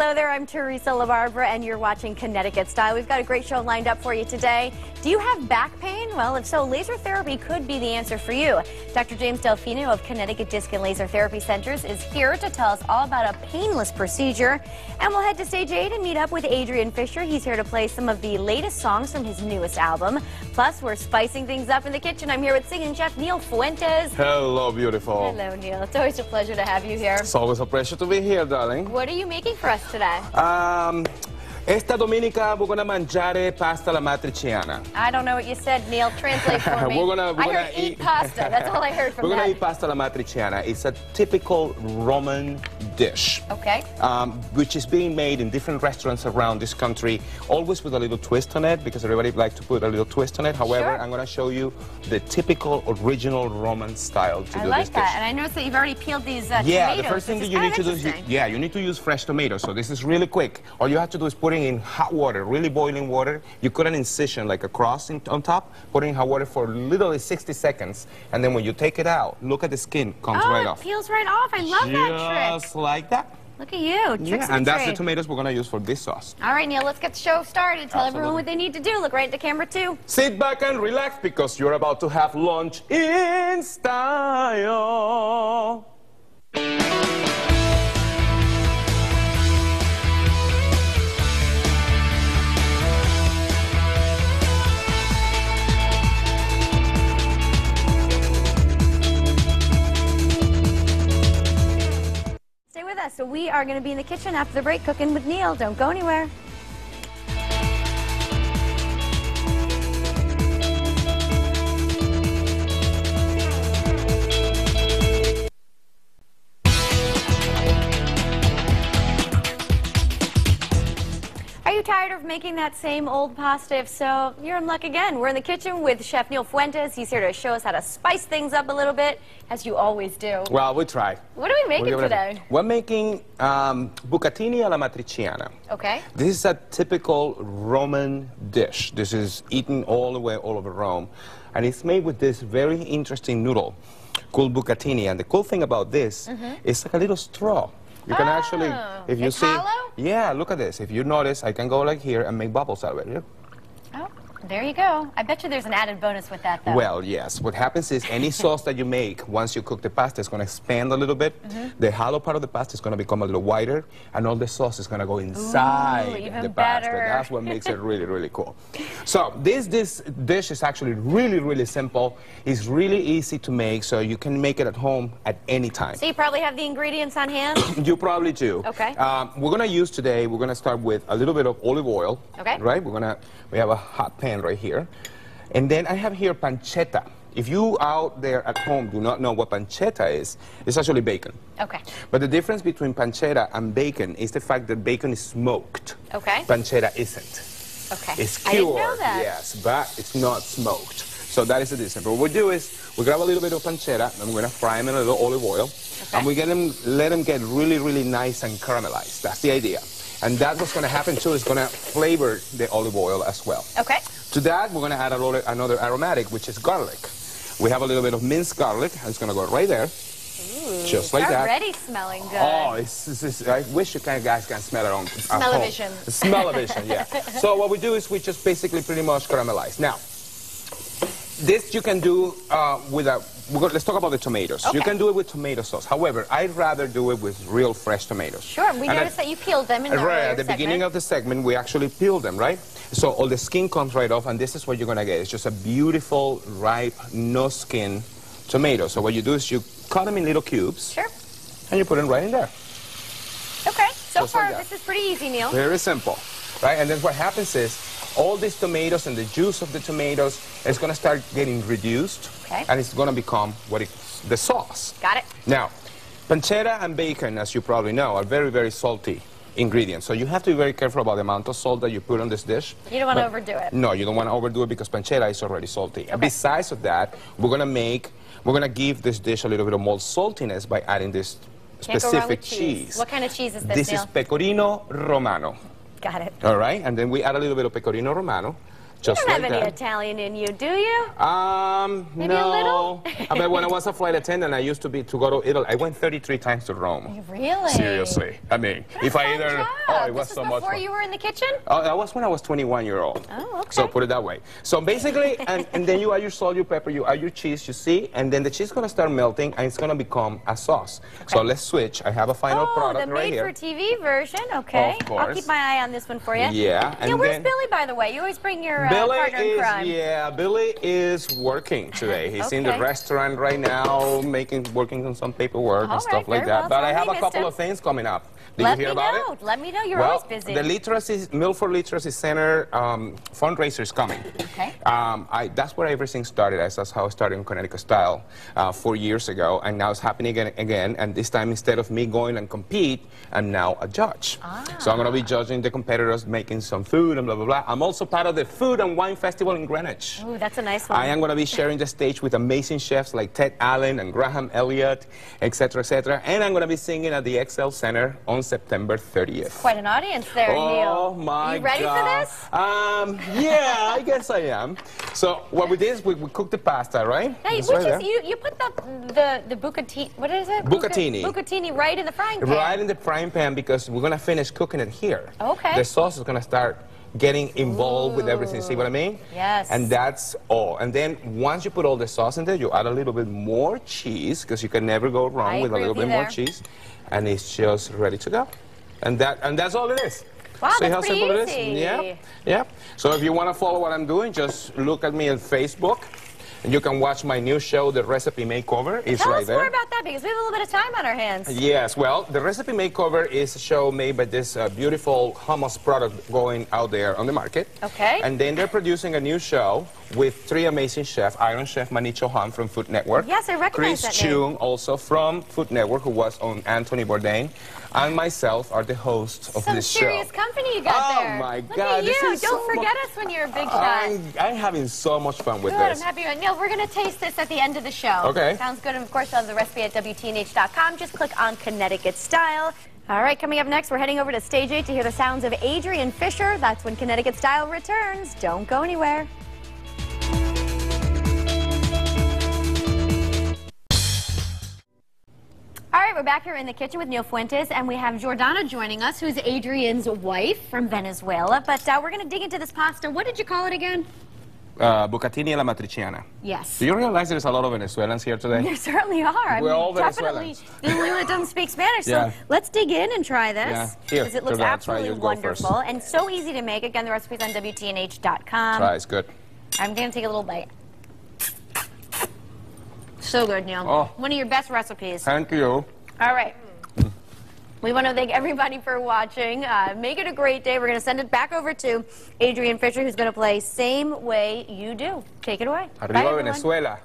Hello there, I'm Teresa LaBarbera, and you're watching Connecticut Style. We've got a great show lined up for you today. Do you have back pain? Well, if so, laser therapy could be the answer for you. Dr. James Delfino of Connecticut Disc and Laser Therapy Centers is here to tell us all about a painless procedure. And we'll head to stage 8 and meet up with Adrian Fisher. He's here to play some of the latest songs from his newest album. Plus, we're spicing things up in the kitchen. I'm here with singing chef Neil Fuentes. Hello, beautiful. Hello, Neil. It's always a pleasure to have you here. It's always a pleasure to be here, darling. What are you making for us today? Esta domenica we're gonna mangiare pasta alla matriccianna. I don't know what you said, Neil. Translate for me. We're I heard eat pasta. That's all I heard from We're that. gonna eat pasta alla matriccianna. It's a typical Roman dish. Okay. Which is being made in different restaurants around this country, always with a little twist on it, because everybody likes to put a little twist on it. However, Sure. I'm gonna show you the typical original Roman style to do I like this that. dish. And I noticed that you've already peeled these tomatoes. Yeah, the first thing that you need to do is, interesting. you need to use fresh tomatoes. So this is really quick. All you have to do is put it in hot water, really boiling water. You cut an incision, like a cross on top, put it in hot water for literally 60 seconds, and then when you take it out, look at the skin, comes right off. It peels right off. I love that trick. Just like that. Look at you. Tricks of And the that's the trade. tomatoes we're gonna use for this sauce. All right, Neil, let's get the show started. Tell everyone Absolutely. what they need to do. Look right at the camera, too. Sit back and relax, because you're about to have lunch in style. Stay with us. So we are going to be in the kitchen after the break cooking with Neil. Don't go anywhere. Are you tired of making that same old pasta? If so, you're in luck again. We're in the kitchen with Chef Neil Fuentes. He's here to show us how to spice things up a little bit, as you always do. Well, we tried. What are we making today? We're making bucatini alla matriciana. Okay. This is a typical Roman dish. This is eaten all the way all over Rome. And it's made with this very interesting noodle called bucatini. And the cool thing about this is like a little straw. You can actually, if you it's see, hollow? Yeah, look at this. If you notice, I can go like here and make bubbles out of it. Oh, there you go. I bet you there's an added bonus with that, though. Well, yes. What happens is any sauce that you make, once you cook the pasta, is going to expand a little bit. The hollow part of the pasta is going to become a little wider, and all the sauce is going to go inside even the pasta. better. That's what makes it really, really cool. So this dish is actually really, really simple. It's really easy to make, so you can make it at home at any time. So you probably have the ingredients on hand? You probably do. Okay. We're going to use today, we're going to start with a little bit of olive oil. Okay. Right? We have a hot pan right here. And then I have here pancetta. If you out there at home do not know what pancetta is, it's actually bacon. Okay. But the difference between pancetta and bacon is the fact that bacon is smoked. Okay. Pancetta isn't. Okay. It's cured, I didn't know that. yes, but it's not smoked. So that is the difference. But what we do is we grab a little bit of pancetta and we're going to fry them in a little olive oil. Okay. And we let them get really, really nice and caramelized. That's the idea. And that's what's going to happen too. It's going to flavor the olive oil as well. Okay. To that, we're going to add another aromatic, which is garlic. We have a little bit of minced garlic, and it's going to go right there. Ooh, just like that. Already smelling good. Oh, I wish you guys can smell it on Smell-o-vision. Smell-o-vision, yeah. So what we do is we just basically pretty much caramelize. Now, this you can do let's talk about the tomatoes. Okay. You can do it with tomato sauce. However, I'd rather do it with real fresh tomatoes. Sure, we noticed that you peeled them in the Right, earlier at the segment. beginning of the segment, we actually peeled them, right? So all the skin comes right off, and this is what you're going to get. It's just a beautiful, ripe, no-skin tomato. So what you do is you cut them in little cubes. Sure. And you put them right in there. Okay, so Just far like that. this is pretty easy, Neil. Very simple, right? And then what happens is all these tomatoes and the juice of the tomatoes is going to start getting reduced. Okay. And it's going to become the sauce. Got it. Now, pancetta and bacon, as you probably know, are very, very salty ingredients. So you have to be very careful about the amount of salt that you put on this dish. You don't want to overdo it. No, you don't want to overdo it because pancetta is already salty. Okay. And besides of that, we're going to give this dish a little bit of more saltiness by adding this Can't go wrong specific with cheese. What kind of cheese is this, This Neil? is pecorino romano. Got it. All right, and then we add a little bit of pecorino romano Just You don't like have any that. Italian in you, do you? Maybe no. a little? I mean, when I was a flight attendant, I used to go to Italy. I went 33 times to Rome. Really? Seriously. I mean, if I either... Job. Oh, it was This so was much before fun. you were in the kitchen? That was when I was 21-year-old. Oh, okay. So put it that way. So basically, and then you add your salt, your pepper, you add your cheese, you see, and then the cheese is going to start melting, and it's going to become a sauce. Okay. So let's switch. I have a final product right here. Oh, the made-for-TV version. Okay. Of course. I'll keep my eye on this one for you. Yeah. And where's Billy, by the way? You always bring your partner in crime. Yeah, Billy is working today. He's in the restaurant right now, working on some paperwork and stuff like that. But I have a couple of things coming up. Did you hear about it? Let me know. You're always busy. The Milk for Literacy Center fundraiser is coming. Okay. That's where everything started. That's how I started in Connecticut Style 4 years ago, and now it's happening again. And this time, instead of me going and compete, I'm now a judge. So I'm going to be judging the competitors, making some food and blah blah blah. I'm also part of the Food and Wine Festival in Greenwich. Ooh, that's a nice one. I am going to be sharing the stage with amazing chefs like Ted Allen and Graham Elliott, etc., etc. And I'm going to be singing at the XL Center on September 30th. Quite an audience there, Neil. Oh my God. You ready for this? Yeah, I guess I am. So what we did is we cooked the pasta, right? Hey, you put the bucatini, what is it? Bucatini. Bucatini right in the frying pan. Right in the frying pan because we're going to finish cooking it here. Okay. The sauce is going to start getting involved with everything. See what I mean? Yes. And that's all. And then once you put all the sauce in there, you add a little bit more cheese because you can never go wrong with a little bit more cheese. And it's just ready to go. And that's all it is. Wow, See that's how simple pretty it is? easy. Yeah. Yeah. So if you want to follow what I'm doing, just look at me on Facebook. And you can watch my new show, The Recipe Makeover. It's Tell right us there. more about that because we have a little bit of time on our hands. Yes, well, The Recipe Makeover is a show made by this beautiful hummus product going out there on the market. Okay. And then they're producing a new show with 3 amazing chefs. Iron Chef Manicho Han from Food Network. Yes, I recognize Chris that name. Chung, also from Food Network, who was on Anthony Bourdain. And myself are the hosts of this show. Some serious company you got there. Oh, my Look God. at you. Don't forget us when you're a big shot. I'm having so much fun with Good, this. I'm happy. Neil, we're going to taste this at the end of the show. Okay. Sounds good. And, of course, you'll have the recipe at WTNH.com. Just click on Connecticut Style. All right, coming up next, we're heading over to Stage 8 to hear the sounds of Adrian Fisher. That's when Connecticut Style returns. Don't go anywhere. All right, we're back here in the kitchen with Neil Fuentes, and we have Jordana joining us, who's Adrian's wife from Venezuela. But we're going to dig into this pasta. What did you call it again? Bucatini Alla Matriccianna. Yes. Do you realize there's a lot of Venezuelans here today? There certainly are. We're all definitely Venezuelans. the only one that doesn't speak Spanish. Yeah. So let's dig in and try this. Yeah. Here, because it looks Jordana, absolutely try. You go first. wonderful and so easy to make. Again, the recipe's on WTNH.com. Try, it's good. I'm going to take a little bite. So good, Neil. Oh. One of your best recipes. Thank you. All right. We want to thank everybody for watching. Make it a great day. We're going to send it back over to Adrian Fisher, who's going to play Same Way You Do. Take it away. Arriba Bye, everyone. Venezuela.